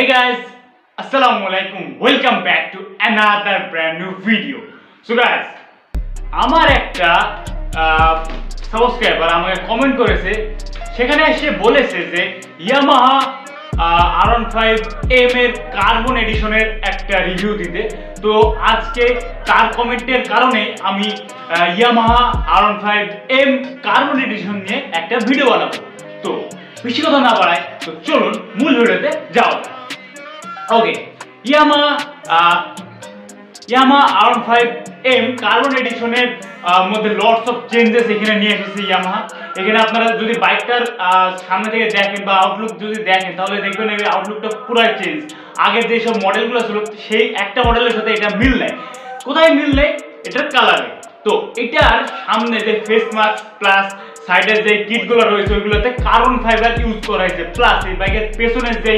guys, Assalamualaikum. Welcome back to another brand new video. So guys, আমার একটা subscriber আমাকে comment করেছে, সেখানে এসে বলেছে যে ইয়ামাহা R15M এর কার্বন এডিশনের একটা রিভিউ দিতে। তো আজকে তার কমেন্টের কারণে আমি ইয়ামাহা R15M কার্বন এডিশন নিয়ে একটা ভিডিও বানাবো। তো বেশি কথা না বাড়াই, তো চলুন মূল ভিডিওতে যাও। ওকে, ইয়ামাহা R15M কার্বন এডিশনের মধ্যে লটস অফ চেঞ্জেস এখানে নিয়ে এসেছে ইয়ামাহা। এখানে আপনারা যদি বাইকটার সামনে থেকে দেখেন বা আউটলুক যদি দেখেন, তাহলে দেখবেন এই আউটলুকটা পুরাই চেঞ্জ। আগের যেসব মডেলগুলো ছিল সেই একটা মডেলের সাথে এটা মিল নেয়। কোথায় মিল নেয়? এটার কালারে। তো এটার সামনে যে ফেস মাস্ক প্লাস সাইডের যে কিটগুলো রয়েছে ওইগুলোতে কার্বন ফাইবার ইউজ করা হয়েছে, প্লাস এই বাইকের পেছনের যে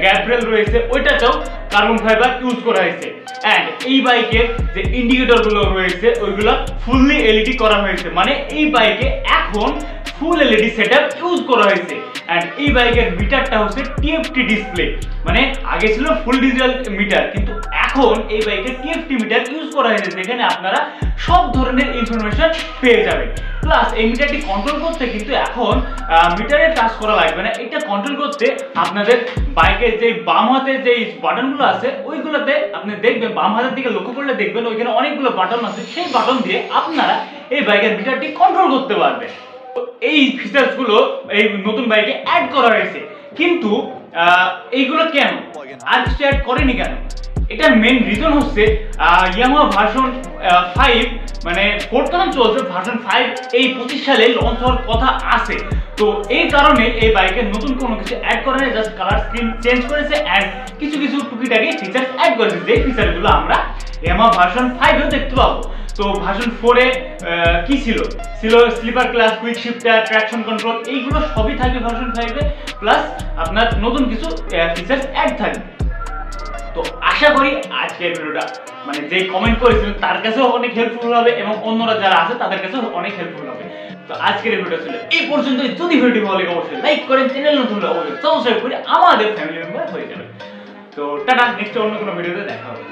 গ্যাব্রেল রয়েছে ওইটাতেও কার্বন ফাইবার ইউজ করা হয়েছে। অ্যান্ড এই বাইকের যে ইন্ডিকেটরগুলো রয়েছে ওইগুলো ফুললি এলইডি করা হয়েছে, মানে এই বাইকে এখন ফুল এলইডি সেটআপ ইউজ করা হয়েছে। অ্যান্ড এই বাইকের মিটারটা হচ্ছে টিএফটি ডিসপ্লে, মানে আগে ছিল ফুল ডিজিটাল মিটার, কিন্তু এখন এই বাইকে টিএফটি মিটার ইউজ করা হয়েছে, যেখানে আপনারা সব ধরনের ইনফরমেশন পেয়ে যাবেন। প্লাস এই মিটারটি কন্ট্রোল করতে কিন্তু এখন মিটারে টাচ করা লাগবে না। এটা কন্ট্রোল করতে আপনাদের বাইকের যে বাম হাতে যে বাটনগুলো আছে ওইগুলোতে আপনি দেখবেন, বাম হাতের দিকে লক্ষ্য করলে দেখবেন ওইখানে অনেকগুলো বাটন আছে, সেই বাটন দিয়ে আপনারা এই বাইকের মিটারটি কন্ট্রোল করতে পারবেন। এই ফিচারসগুলো এই নতুন বাইকে অ্যাড করা হয়েছে, কিন্তু এইগুলো কেন আর কিছু অ্যাড করেনি কেন? এটার মেইন রিজন হচ্ছে ইয়ামাহা ভার্সন 5 মানে বর্তমান চলছে ভার্সন 5 এই 25 সালে লঞ্চ হওয়ার কথা আছে। তো এই কারণে এই বাইকের নতুন কোনো কিছু অ্যাড করে না, জাস্ট কালার স্কিন চেঞ্জ করেছে অ্যান্ড কিছু কিছু টুকিটাকি ফিচার অ্যাড করেছে, যে ফিচারগুলো আমরা ইয়ামাহা ভার্সন 5 এও দেখতে পাবো। তো ভার্সন 4 এ কি ছিল sleeper class, quick shifter, traction control, এইগুলো সবই থাকবে ভার্সন 5 এ, প্লাস আপনার নতুন কিছু ফিচারস অ্যাড থাকবে। তো আশা করি আজকের ভিডিওটা মানে যে কমেন্ট করেছিলেন তার কাছেও অনেক হেল্পফুল হবে এবং অন্যরা যারা আছে তাদের কাছেও অনেক হেল্পফুল হবে। তো আজকের ভিডিওটা ছিল এই পর্যন্ত। যদি ভিডিওটি ভালো লাগে অবশ্যই লাইক করেন, চ্যানেল নতুন হলে অবশ্যই সাবস্ক্রাইব করে আমাদের ফ্যামিলি মেম্বার হয়ে যাবেন। তো টাটা, নেক্সট অন্য কোনো ভিডিওতে দেখা হবে।